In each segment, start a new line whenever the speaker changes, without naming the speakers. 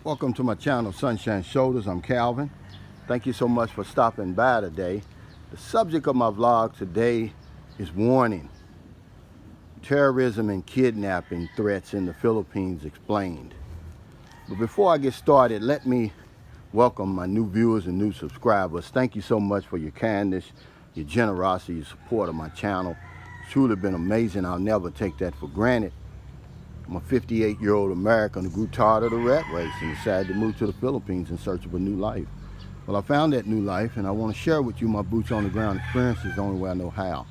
Welcome to my channel, Sunshine Shoulders. I'm Calvin. Thank you so much for stopping by today. The subject of my vlog today is warning. Terrorism and kidnapping threats in the Philippines explained. But before I get started, let me welcome my new viewers and new subscribers. Thank you so much for your kindness, your generosity, your support of my channel. It's truly been amazing. I'll never take that for granted. I'm a 58-year-old American who grew tired of the rat race and decided to move to the Philippines in search of a new life. Well, I found that new life, and I want to share with you my boots on the ground experiences the only way I know how.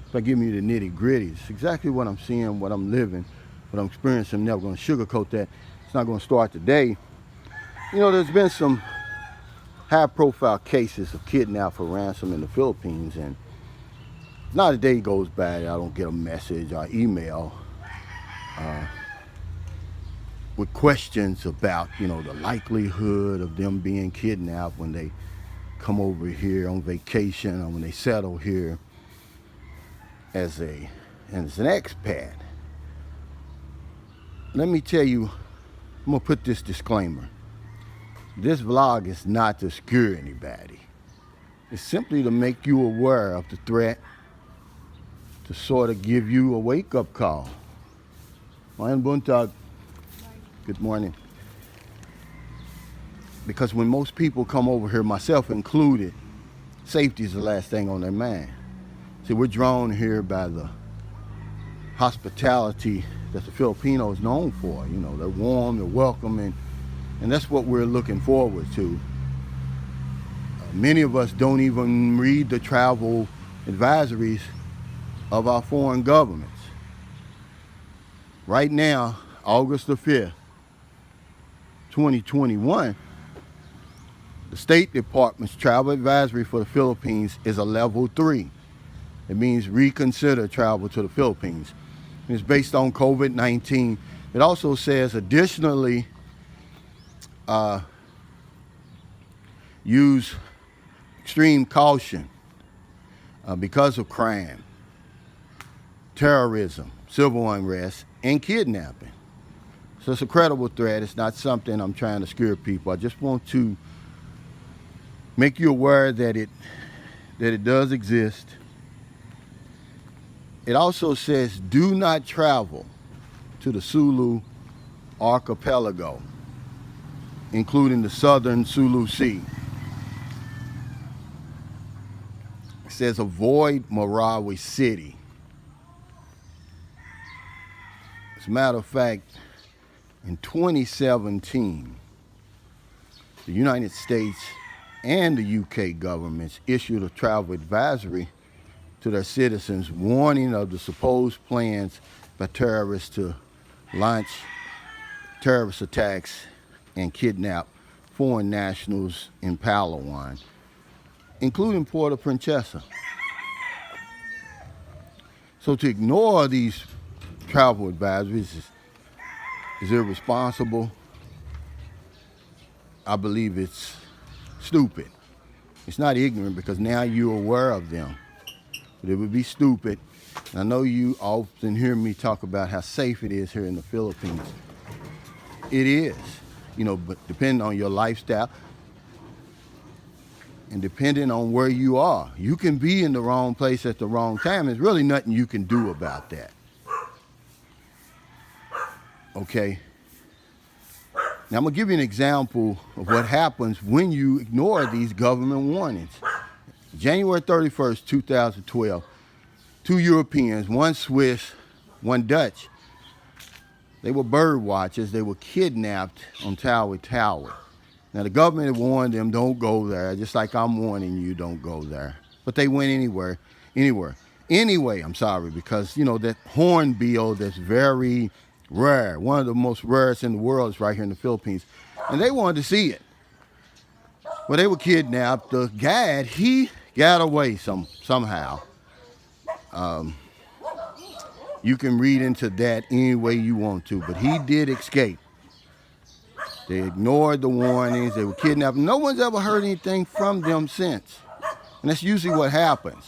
If I give you the nitty-gritty, it's exactly what I'm seeing, what I'm living, what I'm experiencing. I'm never going to sugarcoat that. It's not going to start today. You know, there's been some high-profile cases of kidnap or ransom in the Philippines, and not a day goes by that I don't get a message or email with questions about, you know, the likelihood of them being kidnapped when they come over here on vacation or when they settle here as an expat. Let me tell you, I'm gonna put this disclaimer. This vlog is not to scare anybody. It's simply to make you aware of the threat, to sort of give you a wake-up call. Mayan buntag. Good morning. Because when most people come over here, myself included, safety is the last thing on their mind. See, we're drawn here by the hospitality that the Filipino is known for. You know, they're warm, they're welcoming, and that's what we're looking forward to. Many of us don't even read the travel advisories of our foreign governments. Right now, August the 5th, 2021, the State Department's travel advisory for the Philippines is a level 3. It means reconsider travel to the Philippines. It's based on COVID-19. It also says additionally use extreme caution because of crime, terrorism, civil unrest, and kidnapping. So it's a credible threat. It's not something I'm trying to scare people. I just want to make you aware that it does exist. It also says do not travel to the Sulu archipelago, including the southern Sulu Sea. It says avoid Marawi City. As a matter of fact, in 2017, the United States and the UK governments issued a travel advisory to their citizens warning of the supposed plans by terrorists to launch terrorist attacks and kidnap foreign nationals in Palawan, including Port-au-Prince. So to ignore these travel advisories is irresponsible. I believe it's stupid. It's not ignorant because now you're aware of them. But it would be stupid. And I know you often hear me talk about how safe it is here in the Philippines. It is, you know, but depending on your lifestyle and depending on where you are, you can be in the wrong place at the wrong time. There's really nothing you can do about that. Okay. Now I'm gonna give you an example of what happens when you ignore these government warnings. January 31st, 2012, 2 Europeans, one Swiss, one Dutch, they were bird watchers. They were kidnapped on Tower Tower. Now the government warned them, don't go there, just like I'm warning you, don't go there. But they went anywhere. Anyway, I'm sorry, because you know that hornbill that's very rare, one of the most rarest in the world is right here in the Philippines. And they wanted to see it. Well, they were kidnapped. The guide, he got away somehow. You can read into that any way you want to, but he did escape. They ignored the warnings. They were kidnapped. No one's ever heard anything from them since. And that's usually what happens.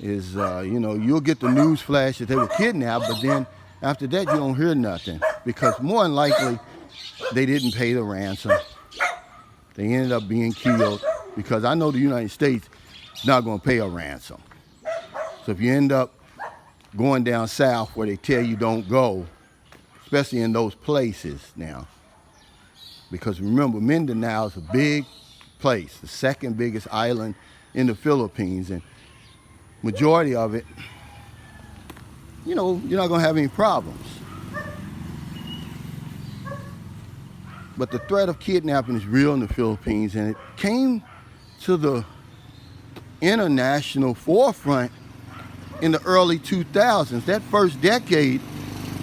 Is, you know, you'll get the news flash that they were kidnapped, but then after that, you don't hear nothing because more than likely they didn't pay the ransom. They ended up being killed because I know the United States is not going to pay a ransom. So if you end up going down south where they tell you don't go, especially in those places now, because remember, Mindanao is a big place, the second biggest island in the Philippines, and majority of it, you know, you're not going to have any problems. But the threat of kidnapping is real in the Philippines, and it came to the international forefront in the early 2000s. That first decade,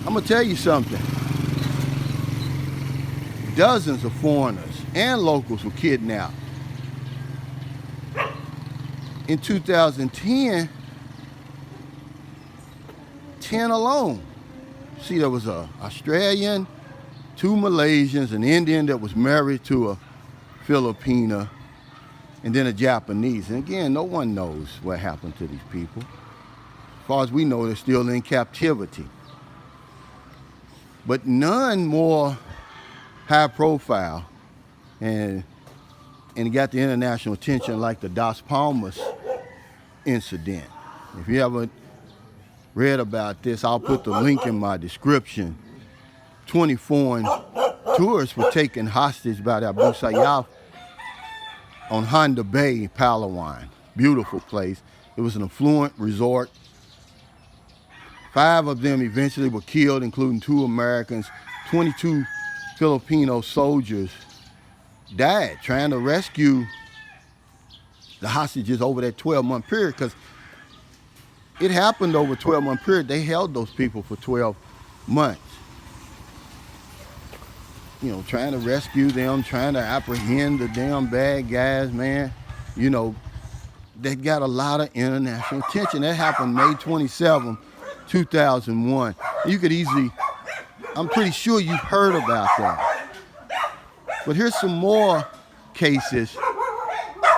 I'm going to tell you something. Dozens of foreigners and locals were kidnapped. In 2010, 10 alone. See, there was an Australian, 2 Malaysians, an Indian that was married to a Filipina, and then a Japanese. And again, no one knows what happened to these people. As far as we know, they're still in captivity. But none more high profile and got the international attention like the Dos Palmas incident. If you haven't read about this, I'll put the link in my description. 20 foreign tourists were taken hostage by the Abu Sayyaf on Honda Bay, Palawan. Beautiful place. It was an affluent resort. 5 of them eventually were killed, including 2 Americans. 22 Filipino soldiers died trying to rescue the hostages over that 12-month period, because it happened over a 12-month period. They held those people for 12 months. You know, trying to rescue them, trying to apprehend the damn bad guys, man. You know, they got a lot of international attention. That happened May 27, 2001. You could easily, I'm pretty sure you've heard about that. But here's some more cases,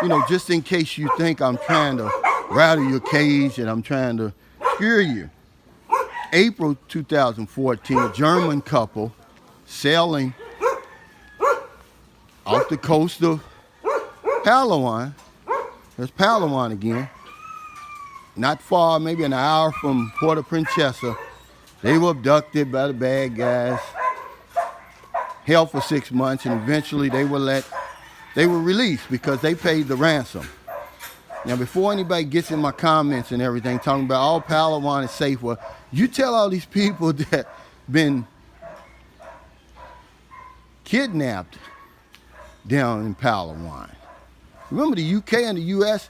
you know, just in case you think I'm trying to rattle your cage and I'm trying to scare you. April 2014, a German couple sailing off the coast of Palawan. There's Palawan again. Not far, maybe an hour from Puerto Princesa. They were abducted by the bad guys, held for 6 months, and eventually they were released because they paid the ransom. Now, before anybody gets in my comments and everything talking about all Palawan is safe, well, you tell all these people that been kidnapped down in Palawan. Remember, the UK and the US,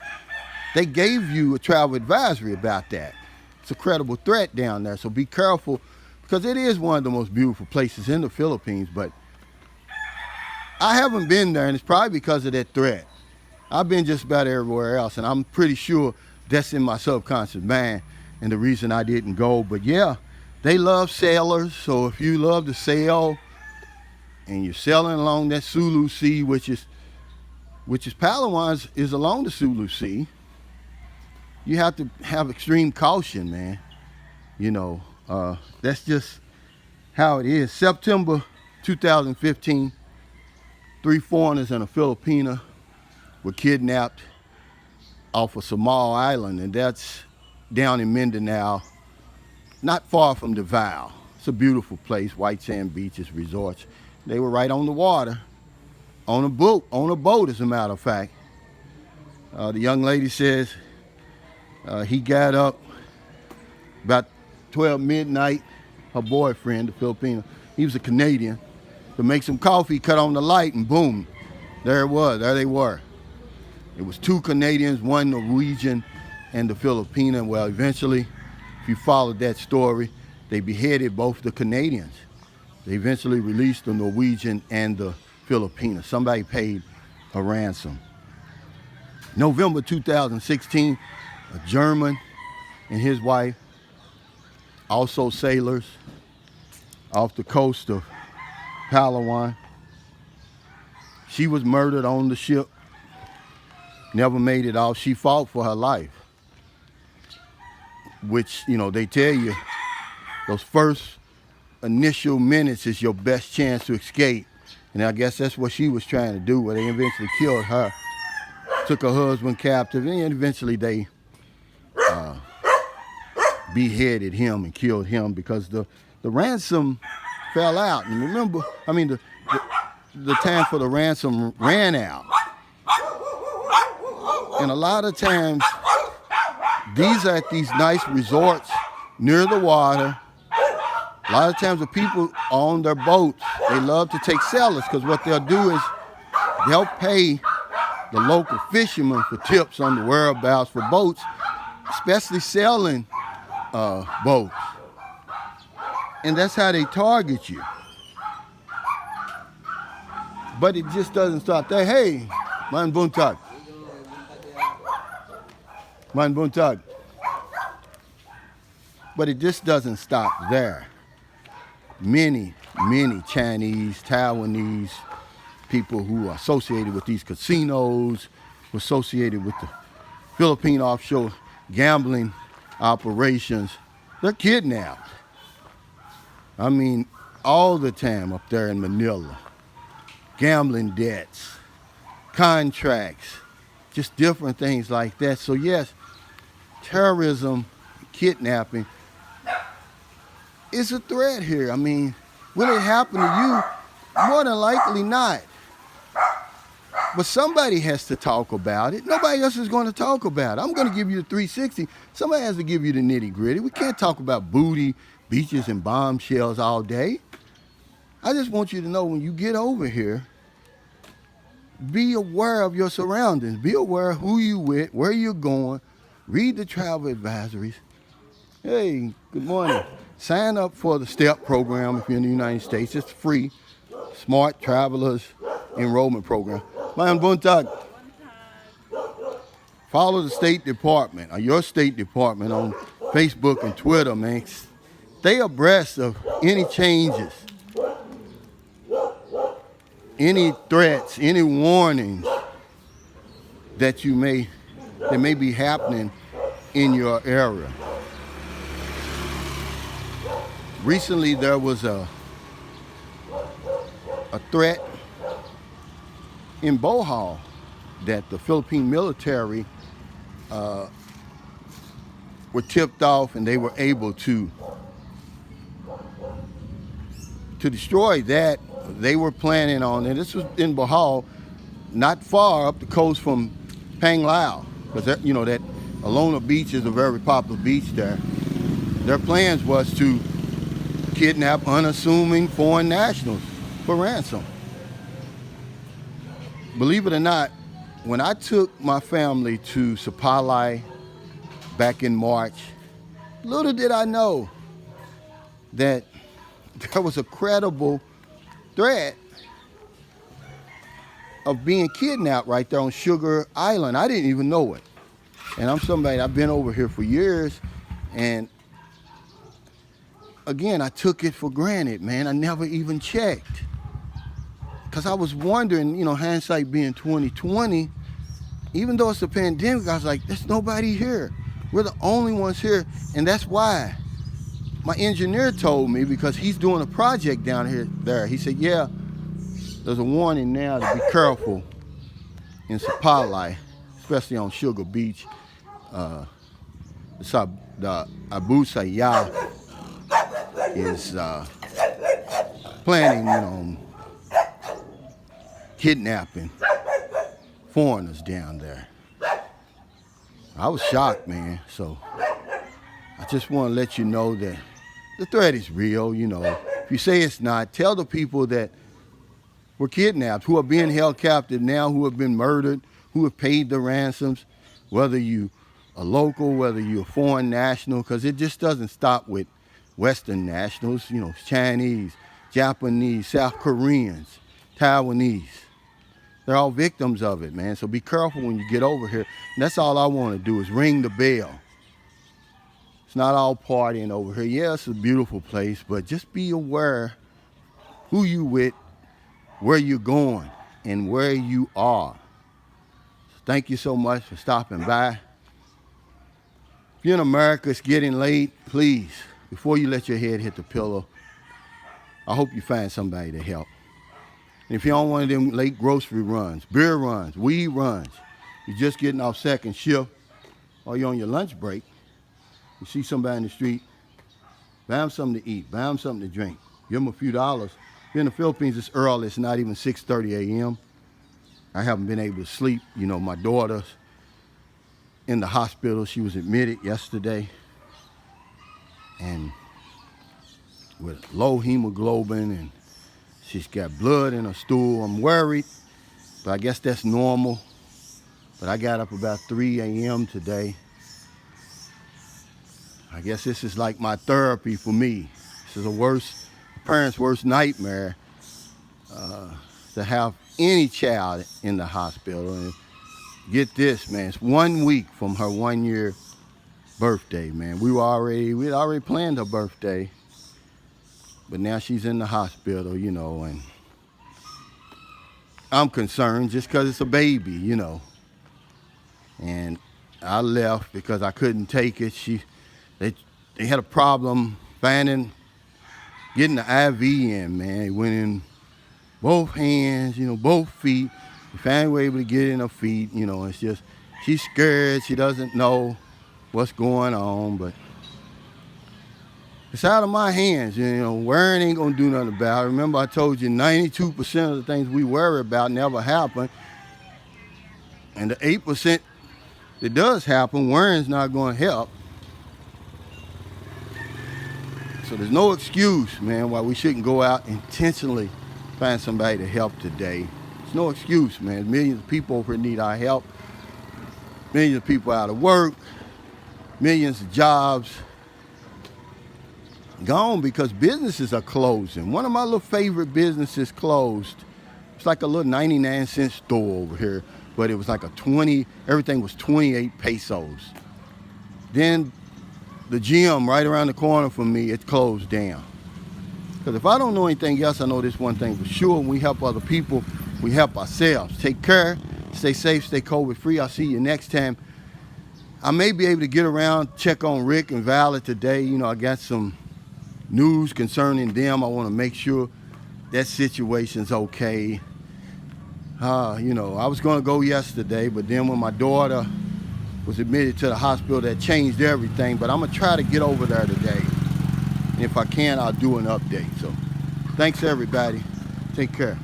they gave you a travel advisory about that. It's a credible threat down there, so be careful, because it is one of the most beautiful places in the Philippines, but I haven't been there, and it's probably because of that threat. I've been just about everywhere else, and I'm pretty sure that's in my subconscious mind and the reason I didn't go. But yeah, they love sailors, so if you love to sail and you're sailing along that Sulu Sea, which is Palawan is along the Sulu Sea, you have to have extreme caution, man. You know, that's just how it is. September 2015, 3 foreigners and a Filipina were kidnapped off of Samal Island, and that's down in Mindanao, not far from Davao. It's a beautiful place, white sand beaches, resorts. They were right on the water, on a boat, as a matter of fact. The young lady says he got up about 12 midnight. Her boyfriend, the Filipino, he was a Canadian, to make some coffee, cut on the light, and boom, there it was. There they were. It was 2 Canadians, 1 Norwegian, and the Filipina. Well, eventually, if you followed that story, they beheaded both the Canadians. They eventually released the Norwegian and the Filipina. Somebody paid a ransom. November 2016, a German and his wife, also sailors, off the coast of Palawan. She was murdered on the ship, never made it off. She fought for her life, which, you know, they tell you those first initial minutes is your best chance to escape. And I guess that's what she was trying to do, where they eventually killed her, took her husband captive, and eventually they beheaded him and killed him because the ransom fell out. And remember, I mean, the time for the ransom ran out. And a lot of times, these are at these nice resorts near the water. A lot of times the people on their boats, they love to take sailors, because what they'll do is they'll pay the local fishermen for tips on the whereabouts for boats, especially sailing boats. And that's how they target you. But it just doesn't stop there. Hey, man buntag. Man buntag. But it just doesn't stop there. Many Chinese, Taiwanese people who are associated with these casinos, associated with the Philippine offshore gambling operations, they're kidnapped. I mean, all the time up there in Manila. Gambling debts, contracts, just different things like that. So yes, terrorism, kidnapping is a threat here. I mean, will it happen to you? More than likely not. But somebody has to talk about it. Nobody else is going to talk about it. I'm going to give you the 360. Somebody has to give you the nitty-gritty. We can't talk about booty, beaches, and bombshells all day. I just want you to know, when you get over here, be aware of your surroundings. Be aware of who you with, where you're going. Read the travel advisories. Hey, good morning. Sign up for the STEP program if you're in the United States. It's free. Smart Travelers Enrollment Program. Man buntag. Follow the State Department, or your State Department, on Facebook and Twitter, man. Stay abreast of any changes, any threats, any warnings that may be happening in your area. Recently, there was a threat in Bohol that the Philippine military were tipped off, and they were able to destroy that. They were planning on, and this was in Bohol, not far up the coast from Panglao, because that Alona Beach is a very popular beach there. Their plans was to kidnap unassuming foreign nationals for ransom. Believe it or not, when I took my family to Sapalai back in March, little did I know that there was a credible threat of being kidnapped right there on Sugar Island. I didn't even know it. And I'm somebody, I've been over here for years, and again, I took it for granted, man. I never even checked. Because I was wondering, hindsight being 2020, even though it's a pandemic, I was like, there's nobody here. We're the only ones here. And that's why my engineer told me, because he's doing a project down here there. He said, yeah, there's a warning now to be careful in Sapalai, especially on Sugar Beach. The Abu Sayyaf is planning on kidnapping foreigners down there. I was shocked, man. So I just want to let you know that the threat is real. If you say it's not, tell the people that were kidnapped, who are being held captive now, who have been murdered, who have paid the ransoms, whether you are local, whether you're a foreign national, because it just doesn't stop with Western nationals, Chinese, Japanese, South Koreans, Taiwanese. They're all victims of it, man. So be careful when you get over here. And that's all I want to do, is ring the bell. It's not all partying over here. Yeah, it's a beautiful place, but just be aware who you with, where you're going, and where you are. So thank you so much for stopping by. If you're in America, it's getting late, please, before you let your head hit the pillow, I hope you find somebody to help. And if you're on one of them late grocery runs, beer runs, weed runs, you're just getting off second shift, or you're on your lunch break, you see somebody in the street, buy them something to eat, buy them something to drink, give them a few dollars. Here in the Philippines, it's early. It's not even 6:30 a.m. I haven't been able to sleep. You know, my daughter's in the hospital. She was admitted yesterday, and with low hemoglobin, and she's got blood in her stool. I'm worried, but I guess that's normal. But I got up about 3 a.m. today. I guess this is like my therapy for me. This is a parent's worst nightmare, to have any child in the hospital. And get this, man, it's 1 week from her 1-year birthday, man. We'd already planned her birthday, but now she's in the hospital, you know, and I'm concerned just because it's a baby, you know. And I left because I couldn't take it. They had a problem getting the IV in, man. It went in both hands, you know, both feet. We finally were able to get in her feet, you know. It's just, she's scared. She doesn't know what's going on, but it's out of my hands, you know. Worrying ain't gonna do nothing about it. Remember, I told you 92% of the things we worry about never happen. And the 8% that does happen, worrying's not gonna help. So there's no excuse, man, why we shouldn't go out intentionally find somebody to help today. There's no excuse, man. Millions of people over here need our help. Millions of people out of work. Millions of jobs gone because businesses are closing. One of my little favorite businesses closed. It's like a little 99-cent store over here, but it was like everything was 28 pesos. Then the gym right around the corner from me, it closed down. Because if I don't know anything else, I know this one thing for sure. When we help other people, we help ourselves. Take care, stay safe, stay COVID free. I'll see you next time. I may be able to get around, check on Rick and Valerie today. You know, I got some news concerning them. I want to make sure that situation's okay. You know, I was going to go yesterday, but then when my daughter was admitted to the hospital, that changed everything. But I'm going to try to get over there today. And if I can, I'll do an update. So thanks, everybody. Take care.